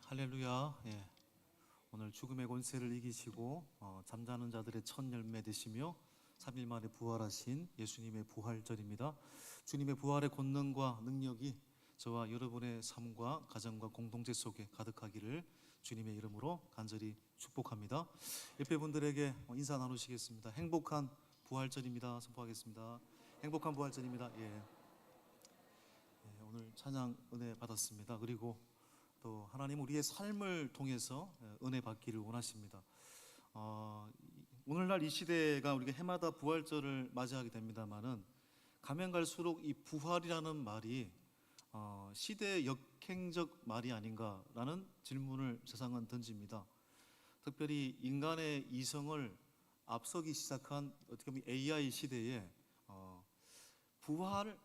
할렐루야. 오늘 죽음의 권세를 이기시고 잠자는 자들의 첫 열매 되시며 3일 만에 부활하신 예수님의 부활절입니다. 주님의 부활의 권능과 능력이 저와 여러분의 삶과 가정과 공동체 속에 가득하기를 주님의 이름으로 간절히 축복합니다. 옆에 분들에게 인사 나누시겠습니다. 행복한 부활절입니다. 선포하겠습니다. 행복한 부활절입니다. 오늘 찬양 은혜 받았습니다. 그리고 또 하나님 우리의 삶을 통해서 은혜 받기를 원하십니다. 오늘날 이 시대가 우리가 해마다 부활절을 맞이하게 됩니다만은 가면 갈수록 이 부활이라는 말이 시대의 역행적 말이 아닌가라는 질문을 세상은 던집니다. 특별히 인간의 이성을 앞서기 시작한 어떻게 보면 AI 시대에 부활,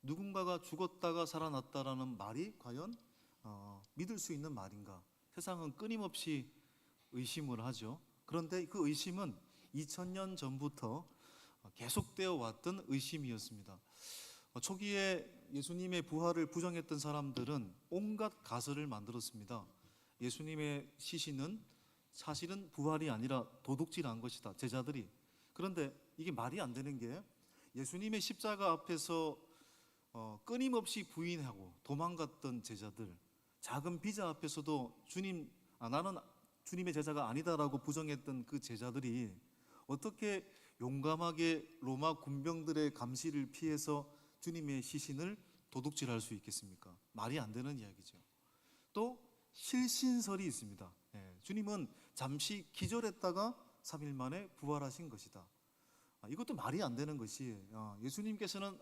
누군가가 죽었다가 살아났다라는 말이 과연 믿을 수 있는 말인가? 세상은 끊임없이 의심을 하죠. 그런데 그 의심은 2000년 전부터 계속되어 왔던 의심이었습니다. 초기에 예수님의 부활을 부정했던 사람들은 온갖 가설을 만들었습니다. 예수님의 시신은 사실은 부활이 아니라 도둑질한 것이다, 제자들이. 그런데 이게 말이 안 되는 게 예수님의 십자가 앞에서 끊임없이 부인하고 도망갔던 제자들, 작은 비자 앞에서도 나는 주님의 제자가 아니다라고 부정했던 그 제자들이 어떻게 용감하게 로마 군병들의 감시를 피해서 주님의 시신을 도둑질할 수 있겠습니까? 말이 안 되는 이야기죠. 또 실신설이 있습니다. 주님은 잠시 기절했다가 3일 만에 부활하신 것이다. 이것도 말이 안 되는 것이, 예수님께서는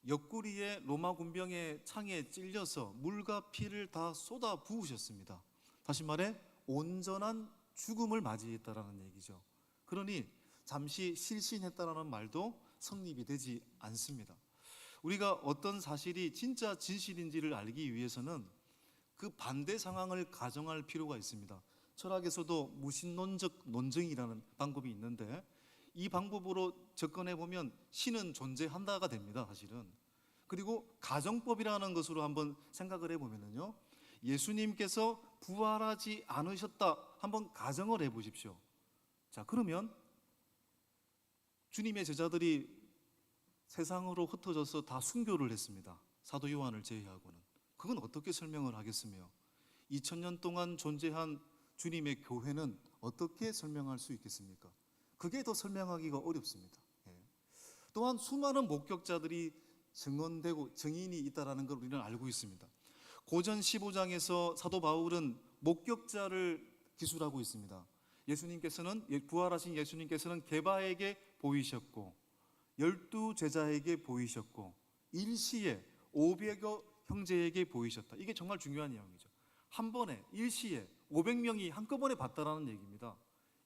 옆구리에 로마 군병의 창에 찔려서 물과 피를 다 쏟아 부으셨습니다. 다시 말해 온전한 죽음을 맞이했다라는 얘기죠. 그러니 잠시 실신했다라는 말도 성립이 되지 않습니다. 우리가 어떤 사실이 진짜 진실인지를 알기 위해서는 그 반대 상황을 가정할 필요가 있습니다. 철학에서도 무신론적 논증이라는 방법이 있는데 이 방법으로 접근해 보면 신은 존재한다가 됩니다, 사실은. 그리고 가정법이라는 것으로 한번 생각을 해 보면요, 예수님께서 부활하지 않으셨다 한번 가정을 해 보십시오. 자, 그러면 주님의 제자들이 세상으로 흩어져서 다 순교를 했습니다. 사도 요한을 제외하고는. 그건 어떻게 설명을 하겠으며 2000년 동안 존재한 주님의 교회는 어떻게 설명할 수 있겠습니까? 그게 더 설명하기가 어렵습니다. 또한 수많은 목격자들이 증언되고 증인이 있다는 걸 우리는 알고 있습니다. 고전 15장에서 사도 바울은 목격자를 기술하고 있습니다. 부활하신 예수님께서는 게바에게 보이셨고 12제자에게 보이셨고 일시에 500여 형제에게 보이셨다. 이게 정말 중요한 내용이죠. 한 번에 일시에 500명이 한꺼번에 봤다라는 얘기입니다.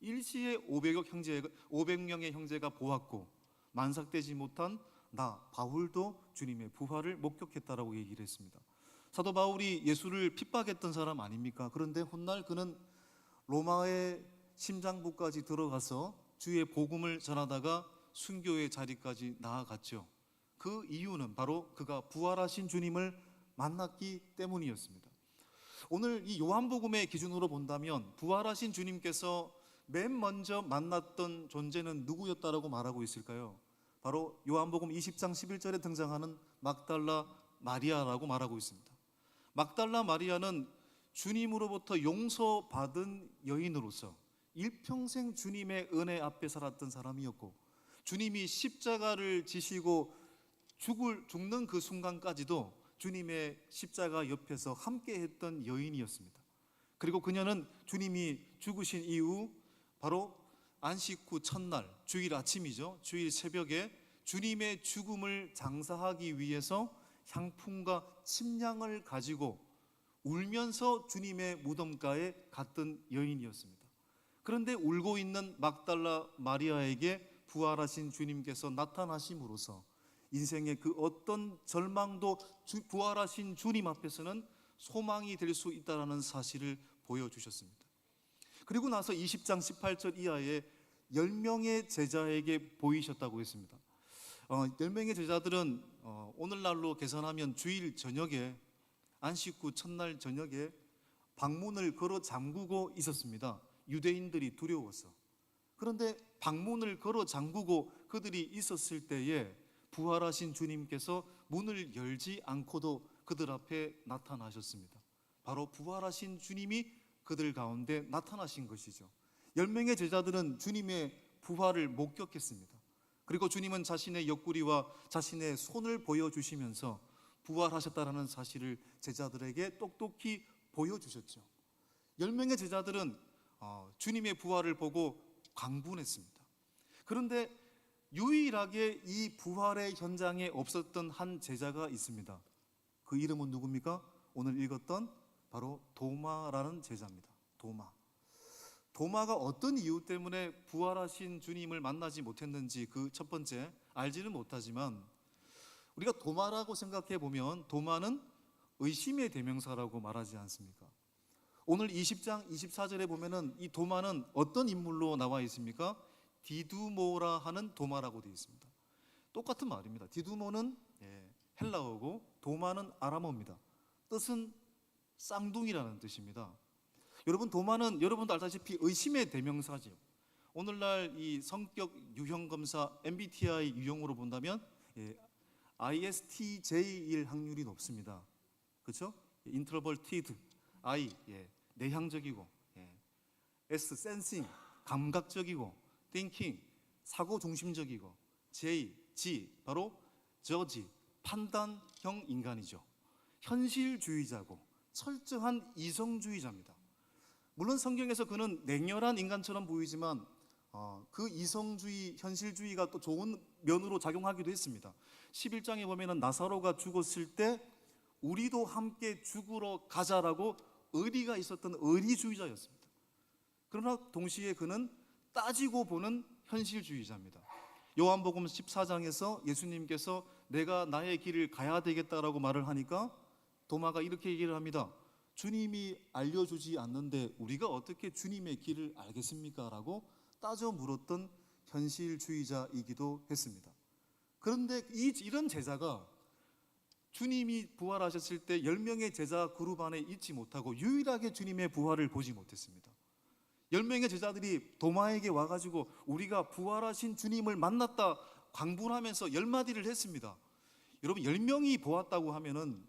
일시에 500명의 형제가 보았고 만삭되지 못한 나 바울도 주님의 부활을 목격했다라고 얘기를 했습니다. 사도 바울이 예수를 핍박했던 사람 아닙니까? 그런데 훗날 그는 로마의 심장부까지 들어가서 주의 복음을 전하다가 순교의 자리까지 나아갔죠. 그 이유는 바로 그가 부활하신 주님을 만났기 때문이었습니다. 오늘 이 요한복음의 기준으로 본다면 부활하신 주님께서 맨 먼저 만났던 존재는 누구였다라고 말하고 있을까요? 바로 요한복음 20장 11절에 등장하는 막달라 마리아라고 말하고 있습니다. 막달라 마리아는 주님으로부터 용서받은 여인으로서 일평생 주님의 은혜 앞에 살았던 사람이었고 주님이 십자가를 지시고 죽는 그 순간까지도 주님의 십자가 옆에서 함께했던 여인이었습니다. 그리고 그녀는 주님이 죽으신 이후 바로 안식 후 첫날, 주일 아침이죠. 주일 새벽에 주님의 죽음을 장사하기 위해서 향품과 침량을 가지고 울면서 주님의 무덤가에 갔던 여인이었습니다. 그런데 울고 있는 막달라 마리아에게 부활하신 주님께서 나타나심으로써 인생의 그 어떤 절망도 부활하신 주님 앞에서는 소망이 될 수 있다는 사실을 보여주셨습니다. 그리고 나서 20장 18절 이하에 10명의 제자에게 보이셨다고 했습니다. 10명의 제자들은 오늘날로 계산하면 주일 저녁에 안식 후 첫날 저녁에 방문을 걸어 잠그고 있었습니다. 유대인들이 두려워서. 그런데 방문을 걸어 잠그고 그들이 있었을 때에 부활하신 주님께서 문을 열지 않고도 그들 앞에 나타나셨습니다. 바로 부활하신 주님이 그들 가운데 나타나신 것이죠. 10명의 제자들은 주님의 부활을 목격했습니다. 그리고 주님은 자신의 옆구리와 자신의 손을 보여주시면서 부활하셨다라는 사실을 제자들에게 똑똑히 보여주셨죠. 10명의 제자들은 주님의 부활을 보고 강분했습니다. 그런데 유일하게 이 부활의 현장에 없었던 한 제자가 있습니다. 그 이름은 누굽니까? 오늘 읽었던 바로 도마라는 제자입니다. 도마가 어떤 이유 때문에 부활하신 주님을 만나지 못했는지 그 첫 번째 알지는 못하지만 우리가 도마라고 생각해 보면 도마는 의심의 대명사라고 말하지 않습니까? 오늘 20장 24절에 보면은 이 도마는 어떤 인물로 나와 있습니까? 디두모라 하는 도마라고 되어 있습니다. 똑같은 말입니다. 디두모는 헬라어고 도마는 아람어입니다. 뜻은 쌍둥이라는 뜻입니다. 여러분, 도마는 여러분도 알다시피 의심의 대명사죠. 오늘날 이 성격 유형 검사 MBTI 유형으로 본다면 ISTJ일 확률이 높습니다. 그렇죠? 인트로버티드, I 내향적이고, S 센싱 감각적이고, thinking 사고 중심적이고, G 바로 저지 판단형 인간이죠. 현실주의자고 철저한 이성주의자입니다. 물론 성경에서 그는 냉혈한 인간처럼 보이지만 그 이성주의, 현실주의가 또 좋은 면으로 작용하기도 했습니다. 11장에 보면은 나사로가 죽었을 때 우리도 함께 죽으러 가자라고 의리가 있었던 의리주의자였습니다. 그러나 동시에 그는 따지고 보는 현실주의자입니다. 요한복음 14장에서 예수님께서 내가 나의 길을 가야 되겠다라고 말을 하니까 도마가 이렇게 얘기를 합니다. 주님이 알려주지 않는데 우리가 어떻게 주님의 길을 알겠습니까? 라고 따져 물었던 현실주의자이기도 했습니다. 그런데 이런 제자가 주님이 부활하셨을 때 10명의 제자 그룹 안에 있지 못하고 유일하게 주님의 부활을 보지 못했습니다. 10명의 제자들이 도마에게 와가지고 우리가 부활하신 주님을 만났다 강분하면서 10마디를 했습니다. 여러분, 10명이 보았다고 하면은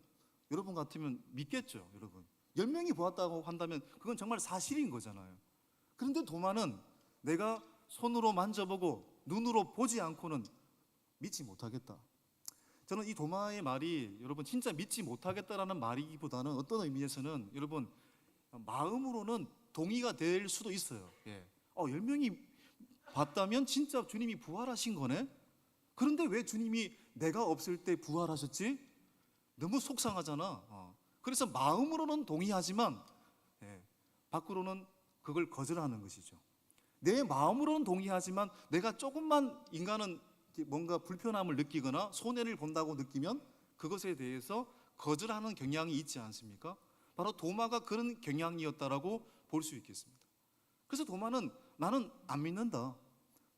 여러분 같으면 믿겠죠. 여러분 10명이 보았다고 한다면 그건 정말 사실인 거잖아요. 그런데 도마는 내가 손으로 만져보고 눈으로 보지 않고는 믿지 못하겠다. 저는 이 도마의 말이 여러분 진짜 믿지 못하겠다라는 말이기보다는 어떤 의미에서는 여러분 마음으로는 동의가 될 수도 있어요. 10명이 봤다면 진짜 주님이 부활하신 거네. 그런데 왜 주님이 내가 없을 때 부활하셨지? 너무 속상하잖아. 그래서 마음으로는 동의하지만 밖으로는 그걸 거절하는 것이죠. 내 마음으로는 동의하지만 내가 조금만 인간은 뭔가 불편함을 느끼거나 손해를 본다고 느끼면 그것에 대해서 거절하는 경향이 있지 않습니까? 바로 도마가 그런 경향이었다라고 볼 수 있겠습니다. 그래서 도마는 나는 안 믿는다.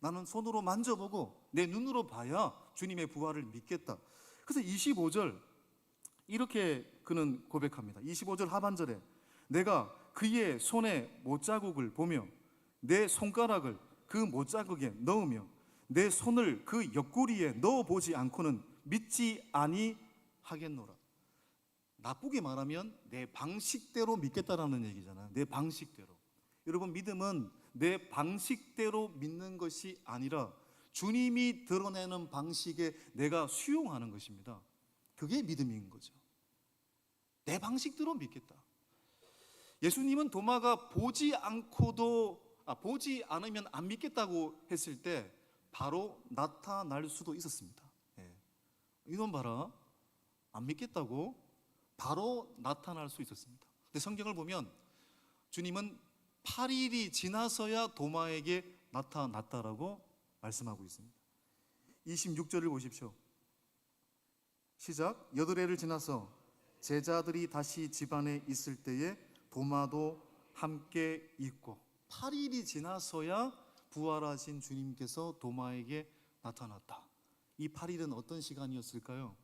나는 손으로 만져보고 내 눈으로 봐야 주님의 부활을 믿겠다. 그래서 25절 이렇게 그는 고백합니다. 25절 하반절에 내가 그의 손에 못자국을 보며 내 손가락을 그 못자국에 넣으며 내 손을 그 옆구리에 넣어보지 않고는 믿지 아니하겠노라. 나쁘게 말하면 내 방식대로 믿겠다라는 얘기잖아요. 내 방식대로. 여러분, 믿음은 내 방식대로 믿는 것이 아니라 주님이 드러내는 방식에 내가 수용하는 것입니다. 그게 믿음인 거죠. 내 방식대로 믿겠다. 예수님은 도마가 보지 않으면 안 믿겠다고 했을 때 바로 나타날 수도 있었습니다. 이놈 봐라, 안 믿겠다고 바로 나타날 수 있었습니다. 근데 성경을 보면 주님은 8일이 지나서야 도마에게 나타났다라고 말씀하고 있습니다. 26절을 보십시오. 시작. 8해를 지나서 제자들이 다시 집안에 있을 때에 도마도 함께 있고 8일이 지나서야 부활하신 주님께서 도마에게 나타났다. 이 8일은 어떤 시간이었을까요?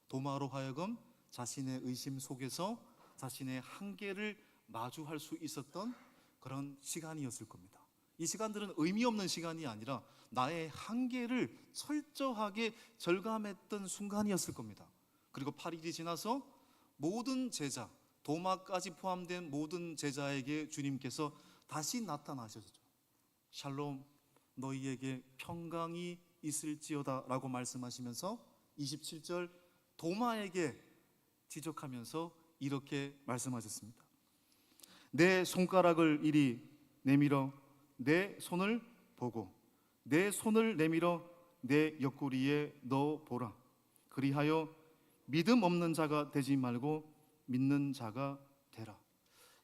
도마로 하여금 자신의 의심 속에서 자신의 한계를 마주할 수 있었던 그런 시간이었을 겁니다. 이 시간들은 의미 없는 시간이 아니라 나의 한계를 철저하게 절감했던 순간이었을 겁니다. 그리고 8일이 지나서 모든 제자, 도마까지 포함된 모든 제자에게 주님께서 다시 나타나셨죠. 샬롬, 너희에게 평강이 있을지어다 라고 말씀하시면서 27절 도마에게 지적하면서 이렇게 말씀하셨습니다. 내 손가락을 이리 내밀어 내 손을 보고 내 손을 내밀어 내 옆구리에 넣어 보라. 그리하여 믿음 없는 자가 되지 말고 믿는 자가 되라.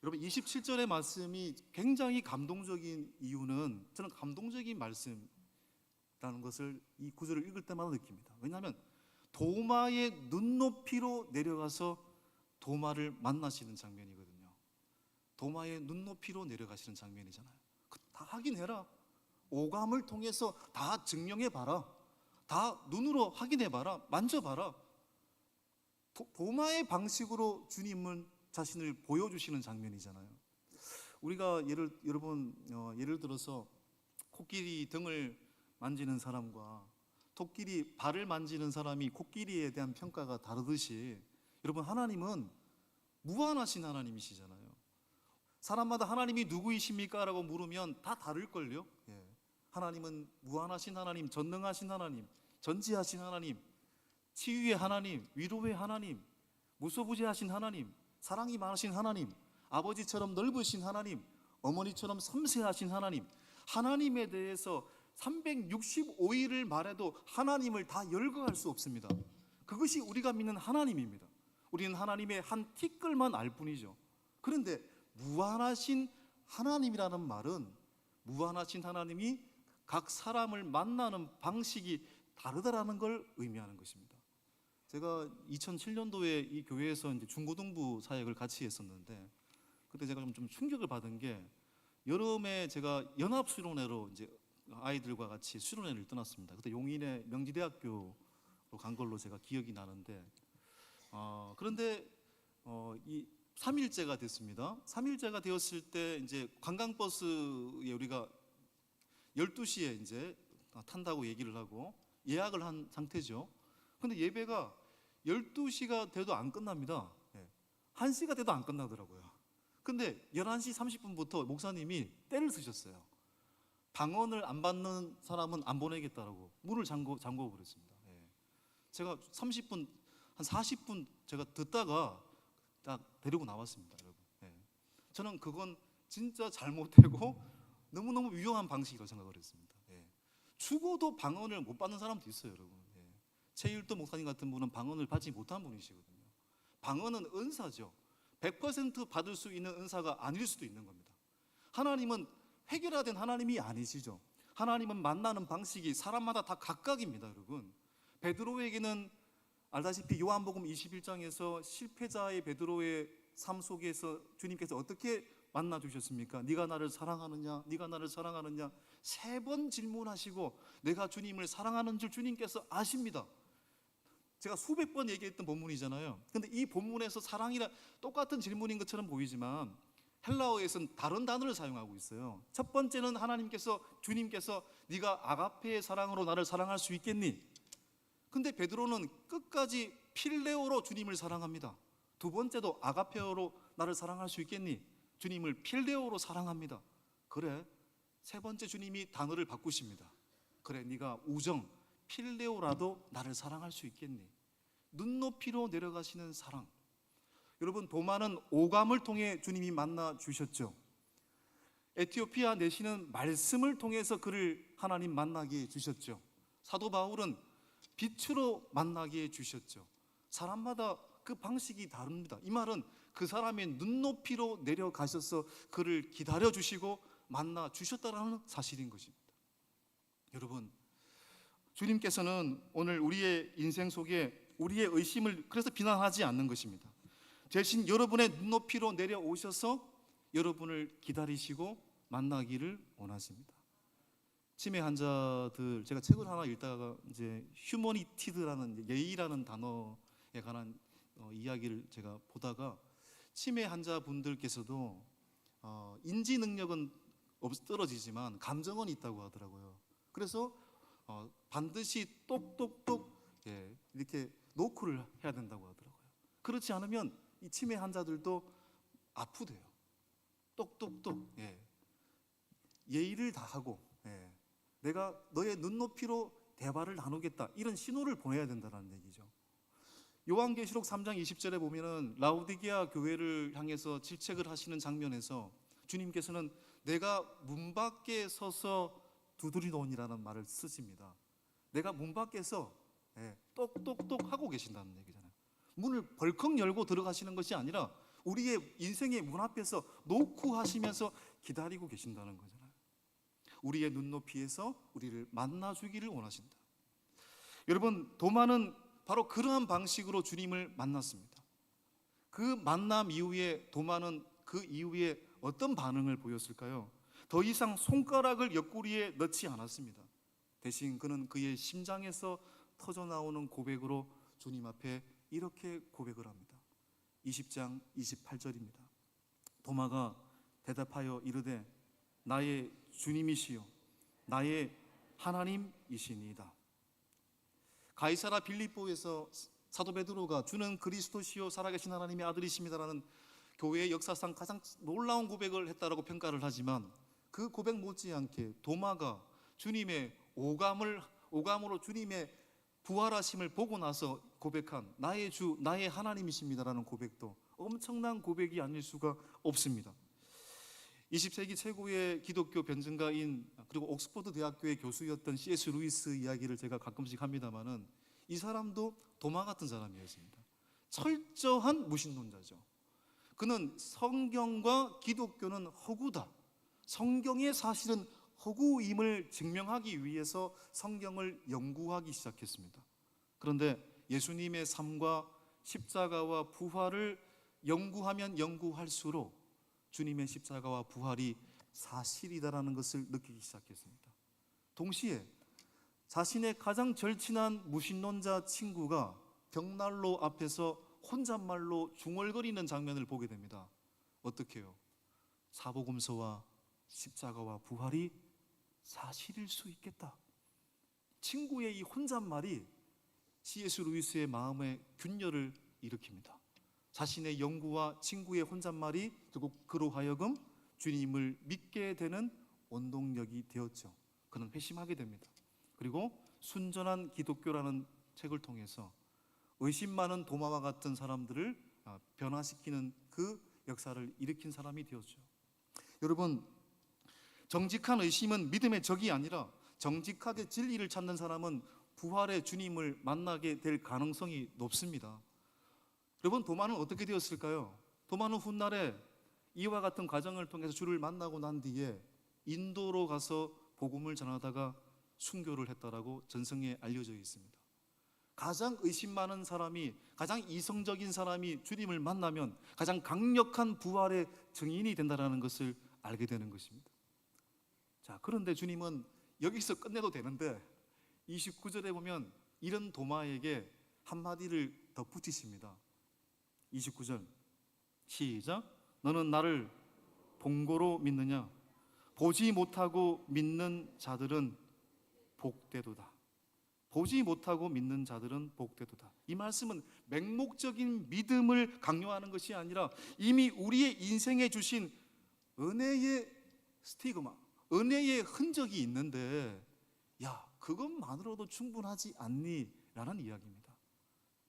여러분 27절의 말씀이 굉장히 감동적인 이유는 저는 감동적인 말씀이라는 것을 이 구절을 읽을 때마다 느낍니다. 왜냐하면 도마의 눈높이로 내려가서 도마를 만나시는 장면이거든요. 도마의 눈높이로 내려가시는 장면이잖아요. 다 확인해라. 오감을 통해서 다 증명해봐라. 다 눈으로 확인해봐라. 만져봐라. 도마의 방식으로 주님은 자신을 보여주시는 장면이잖아요. 우리가 예를 들어서 코끼리 등을 만지는 사람과 토끼리 발을 만지는 사람이 코끼리에 대한 평가가 다르듯이 여러분 하나님은 무한하신 하나님이시잖아요. 사람마다 하나님이 누구이십니까? 라고 물으면 다 다를걸요. 하나님은 무한하신 하나님, 전능하신 하나님, 전지하신 하나님, 치유의 하나님, 위로의 하나님, 무소부재하신 하나님, 사랑이 많으신 하나님, 아버지처럼 넓으신 하나님, 어머니처럼 섬세하신 하나님, 하나님에 대해서 365일을 말해도 하나님을 다 열거할 수 없습니다. 그것이 우리가 믿는 하나님입니다. 우리는 하나님의 한 티끌만 알 뿐이죠. 그런데 무한하신 하나님이라는 말은 무한하신 하나님이 각 사람을 만나는 방식이 다르다라는 걸 의미하는 것입니다. 제가 2007년도에 이 교회에서 이제 중고등부 사역을 같이 했었는데 그때 제가 좀 충격을 받은 게 여름에 제가 연합 수련회로 이제 아이들과 같이 수련회를 떠났습니다. 그때 용인의 명지대학교로 간 걸로 제가 기억이 나는데 그런데 이 3일째가 됐습니다. 3일째가 되었을 때 이제 관광버스에 우리가 12시에 이제 탄다고 얘기를 하고 예약을 한 상태죠. 근데 예배가 12시가 돼도 안 끝납니다. 1시가 돼도 안 끝나더라고요. 근데 11시 30분부터 목사님이 때를 쓰셨어요. 방언을 안 받는 사람은 안 보내겠다라고 문을 잠궈 버렸습니다. 제가 30분, 한 40분 제가 듣다가 딱 데리고 나왔습니다, 여러분. 저는 그건 진짜 잘못되고 너무너무 위험한 방식이라고 생각을 했습니다. 죽어도 방언을 못 받는 사람도 있어요, 여러분. 최일도 목사님 같은 분은 방언을 받지 못한 분이시거든요. 방언은 은사죠. 100% 받을 수 있는 은사가 아닐 수도 있는 겁니다. 하나님은 획일화된 하나님이 아니시죠. 하나님은 만나는 방식이 사람마다 다 각각입니다, 여러분. 베드로에게는 알다시피 요한복음 21장에서 실패자의 베드로의 삶 속에서 주님께서 어떻게 만나 주셨습니까? 네가 나를 사랑하느냐? 네가 나를 사랑하느냐? 3번 질문하시고 내가 주님을 사랑하는 줄 주님께서 아십니다. 제가 수백 번 얘기했던 본문이잖아요. 근데 이 본문에서 사랑이라 똑같은 질문인 것처럼 보이지만 헬라어에서는 다른 단어를 사용하고 있어요. 첫 번째는 주님께서 네가 아가페의 사랑으로 나를 사랑할 수 있겠니? 근데 베드로는 끝까지 필레오로 주님을 사랑합니다. 두 번째도 아가페어로 나를 사랑할 수 있겠니? 주님을 필레오로 사랑합니다. 그래, 세 번째 주님이 단어를 바꾸십니다. 그래, 네가 우정 필레오라도 나를 사랑할 수 있겠니? 눈높이로 내려가시는 사랑. 여러분, 도마는 오감을 통해 주님이 만나 주셨죠. 에티오피아 내시는 말씀을 통해서 그를 하나님 만나게 해주셨죠. 사도 바울은 빛으로 만나게 해주셨죠. 사람마다 그 방식이 다릅니다. 이 말은 그 사람의 눈높이로 내려가셔서 그를 기다려주시고 만나 주셨다는 사실인 것입니다. 여러분, 주님께서는 오늘 우리의 인생 속에 우리의 의심을 그래서 비난하지 않는 것입니다. 대신 여러분의 눈높이로 내려오셔서 여러분을 기다리시고 만나기를 원하십니다. 치매 환자들, 제가 책을 하나 읽다가 이제 휴머니티드라는 예의라는 단어에 관한 이야기를 제가 보다가 치매 환자분들께서도 인지 능력은 떨어지지만 감정은 있다고 하더라고요. 그래서 반드시 똑똑똑 이렇게 노크를 해야 된다고 하더라고요. 그렇지 않으면 이 치매 환자들도 아프대요. 똑똑똑 예의를 다하고 내가 너의 눈높이로 대화를 나누겠다, 이런 신호를 보내야 된다는 얘기죠. 요한계시록 3장 20절에 보면은 라오디게아 교회를 향해서 질책을 하시는 장면에서 주님께서는 내가 문 밖에 서서 두드리노니라는 말을 쓰십니다. 내가 문 밖에서 똑똑똑 하고 계신다는 얘기잖아요. 문을 벌컥 열고 들어가시는 것이 아니라 우리의 인생의 문 앞에서 노크하시면서 기다리고 계신다는 거잖아요. 우리의 눈높이에서 우리를 만나주기를 원하신다. 여러분, 도마는 바로 그러한 방식으로 주님을 만났습니다. 그 만남 이후에 도마는 그 이후에 어떤 반응을 보였을까요? 더 이상 손가락을 옆구리에 넣지 않았습니다. 대신 그는 그의 심장에서 터져나오는 고백으로 주님 앞에 이렇게 고백을 합니다. 20장 28절입니다. 도마가 대답하여 이르되 나의 주님이시요 나의 하나님이시니이다. 가이사라 빌립보에서 사도 베드로가 주는 그리스도시요 살아계신 하나님의 아들이십니다라는 교회의 역사상 가장 놀라운 고백을 했다라고 평가를 하지만, 그 고백 못지않게 도마가 주님의 오감으로 주님의 부활하심을 보고 나서 고백한 나의 주 나의 하나님이십니다라는 고백도 엄청난 고백이 아닐 수가 없습니다. 20세기 최고의 기독교 변증가인 그리고 옥스퍼드 대학교의 교수였던 C.S. 루이스 이야기를 제가 가끔씩 합니다마는 이 사람도 도마 같은 사람이었습니다. 철저한 무신론자죠. 그는 성경과 기독교는 허구다, 성경의 사실은 허구임을 증명하기 위해서 성경을 연구하기 시작했습니다. 그런데 예수님의 삶과 십자가와 부활을 연구하면 연구할수록 주님의 십자가와 부활이 사실이다라는 것을 느끼기 시작했습니다. 동시에 자신의 가장 절친한 무신론자 친구가 벽난로 앞에서 혼잣말로 중얼거리는 장면을 보게 됩니다. 어떻게요? 사복음서와 십자가와 부활이 사실일 수 있겠다. 친구의 이 혼잣말이 C.S. 루이스의 마음에 균열을 일으킵니다. 자신의 연구와 친구의 혼잣말이 결국 그로 하여금 주님을 믿게 되는 원동력이 되었죠. 그는 회심하게 됩니다. 그리고 순전한 기독교라는 책을 통해서 의심 많은 도마와 같은 사람들을 변화시키는 그 역사를 일으킨 사람이 되었죠. 여러분, 정직한 의심은 믿음의 적이 아니라 정직하게 진리를 찾는 사람은 부활의 주님을 만나게 될 가능성이 높습니다. 여러분, 도마는 어떻게 되었을까요? 도마는 훗날에 이와 같은 과정을 통해서 주를 만나고 난 뒤에 인도로 가서 복음을 전하다가 순교를 했다라고 전성에 알려져 있습니다. 가장 의심 많은 사람이, 가장 이성적인 사람이 주님을 만나면 가장 강력한 부활의 증인이 된다는 것을 알게 되는 것입니다. 자, 그런데 주님은 여기서 끝내도 되는데 29절에 보면 이런 도마에게 한마디를 덧붙이십니다. 29절 시작. 너는 나를 본고로 믿느냐? 보지 못하고 믿는 자들은 복되도다. 보지 못하고 믿는 자들은 복되도다. 이 말씀은 맹목적인 믿음을 강요하는 것이 아니라 이미 우리의 인생에 주신 은혜의 스티그마, 은혜의 흔적이 있는데 야, 그것만으로도 충분하지 않니? 라는 이야기입니다.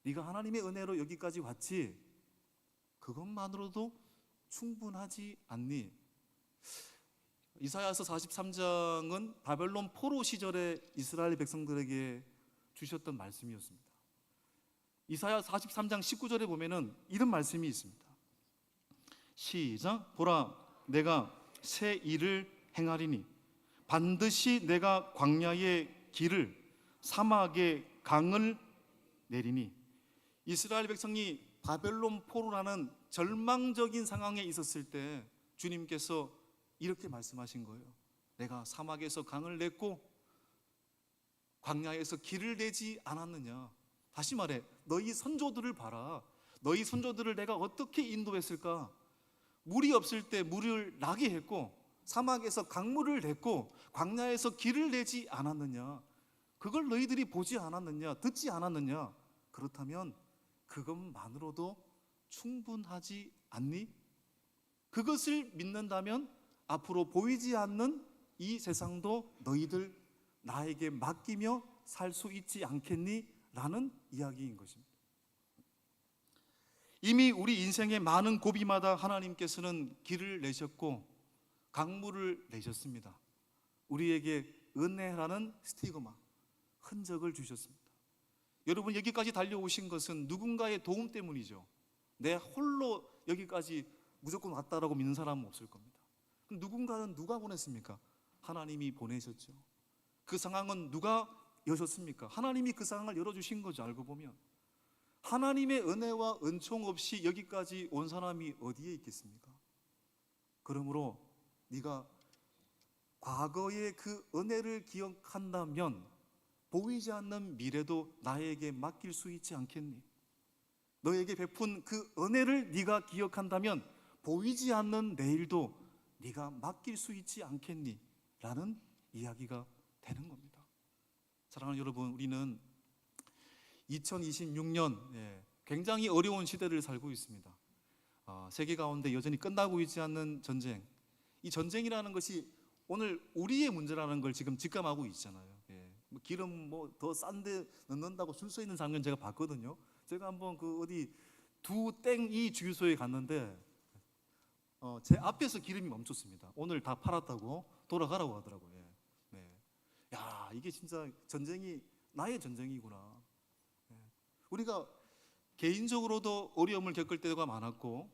네가 하나님의 은혜로 여기까지 왔지? 그것만으로도 충분하지 않니? 이사야서 43장은 바벨론 포로 시절에 이스라엘 백성들에게 주셨던 말씀이었습니다. 이사야 43장 19절에 보면은 이런 말씀이 있습니다. 시작. 보라, 내가 새 일을 행하리니 반드시 내가 광야의 길을 사막의 강을 내리니. 이스라엘 백성이 바벨론 포로라는 절망적인 상황에 있었을 때 주님께서 이렇게 말씀하신 거예요. 내가 사막에서 강을 냈고 광야에서 길을 내지 않았느냐? 다시 말해, 너희 선조들을 봐라. 너희 선조들을 내가 어떻게 인도했을까? 물이 없을 때 물을 나게 했고 사막에서 강물을 냈고 광야에서 길을 내지 않았느냐? 그걸 너희들이 보지 않았느냐? 듣지 않았느냐? 그렇다면 그것만으로도 충분하지 않니? 그것을 믿는다면 앞으로 보이지 않는 이 세상도 너희들 나에게 맡기며 살 수 있지 않겠니? 라는 이야기인 것입니다. 이미 우리 인생의 많은 고비마다 하나님께서는 길을 내셨고 강물을 내셨습니다. 우리에게 은혜라는 스티그마, 흔적을 주셨습니다. 여러분, 여기까지 달려오신 것은 누군가의 도움 때문이죠. 내 홀로 여기까지 무조건 왔다라고 믿는 사람은 없을 겁니다. 그럼 누군가는 누가 보냈습니까? 하나님이 보내셨죠. 그 상황은 누가 여셨습니까? 하나님이 그 상황을 열어주신 거죠. 알고 보면 하나님의 은혜와 은총 없이 여기까지 온 사람이 어디에 있겠습니까? 그러므로 네가 과거의 그 은혜를 기억한다면 보이지 않는 미래도 나에게 맡길 수 있지 않겠니? 너에게 베푼 그 은혜를 네가 기억한다면 보이지 않는 내일도 네가 맡길 수 있지 않겠니? 라는 이야기가 되는 겁니다. 사랑하는 여러분, 우리는 2026년 굉장히 어려운 시대를 살고 있습니다. 세계 가운데 여전히 끝나고 있지 않는 전쟁, 이 전쟁이라는 것이 오늘 우리의 문제라는 걸 지금 직감하고 있잖아요. 기름 뭐 더 싼데 넣는다고 줄 서 있는 장면 제가 봤거든요. 제가 한번 그 어디 두땡이 주유소에 갔는데 제 앞에서 기름이 멈췄습니다. 오늘 다 팔았다고 돌아가라고 하더라고요. 야, 이게 진짜 전쟁이 나의 전쟁이구나. 우리가 개인적으로도 어려움을 겪을 때가 많았고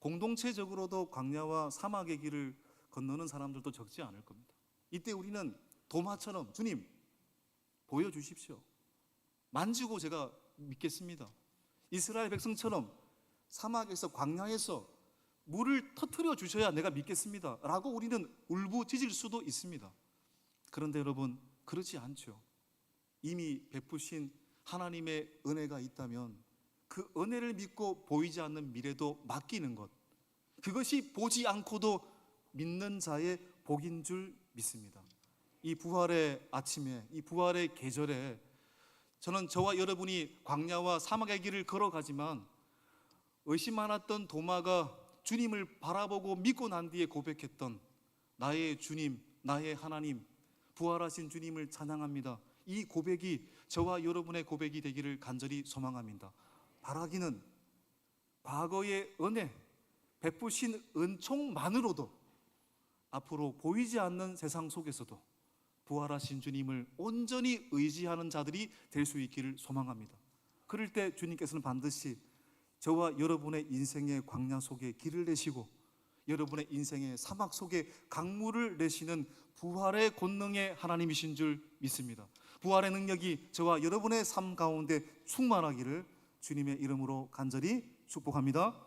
공동체적으로도 광야와 사막의 길을 건너는 사람들도 적지 않을 겁니다. 이때 우리는 도마처럼 주님 보여주십시오. 만지고 제가 믿겠습니다. 이스라엘 백성처럼 사막에서 광야에서 물을 터뜨려 주셔야 내가 믿겠습니다 라고 우리는 울부짖을 수도 있습니다. 그런데 여러분, 그렇지 않죠. 이미 베푸신 하나님의 은혜가 있다면 그 은혜를 믿고 보이지 않는 미래도 맡기는 것, 그것이 보지 않고도 믿는 자의 복인 줄 믿습니다. 이 부활의 아침에, 이 부활의 계절에 저는 저와 여러분이 광야와 사막의 길을 걸어가지만 의심 많았던 도마가 주님을 바라보고 믿고 난 뒤에 고백했던 나의 주님, 나의 하나님, 부활하신 주님을 찬양합니다. 이 고백이 저와 여러분의 고백이 되기를 간절히 소망합니다. 바라기는 과거의 은혜, 베푸신 은총만으로도 앞으로 보이지 않는 세상 속에서도 부활하신 주님을 온전히 의지하는 자들이 될 수 있기를 소망합니다. 그럴 때 주님께서는 반드시 저와 여러분의 인생의 광야 속에 길을 내시고 여러분의 인생의 사막 속에 강물을 내시는 부활의 권능의 하나님이신 줄 믿습니다. 부활의 능력이 저와 여러분의 삶 가운데 충만하기를 주님의 이름으로 간절히 축복합니다.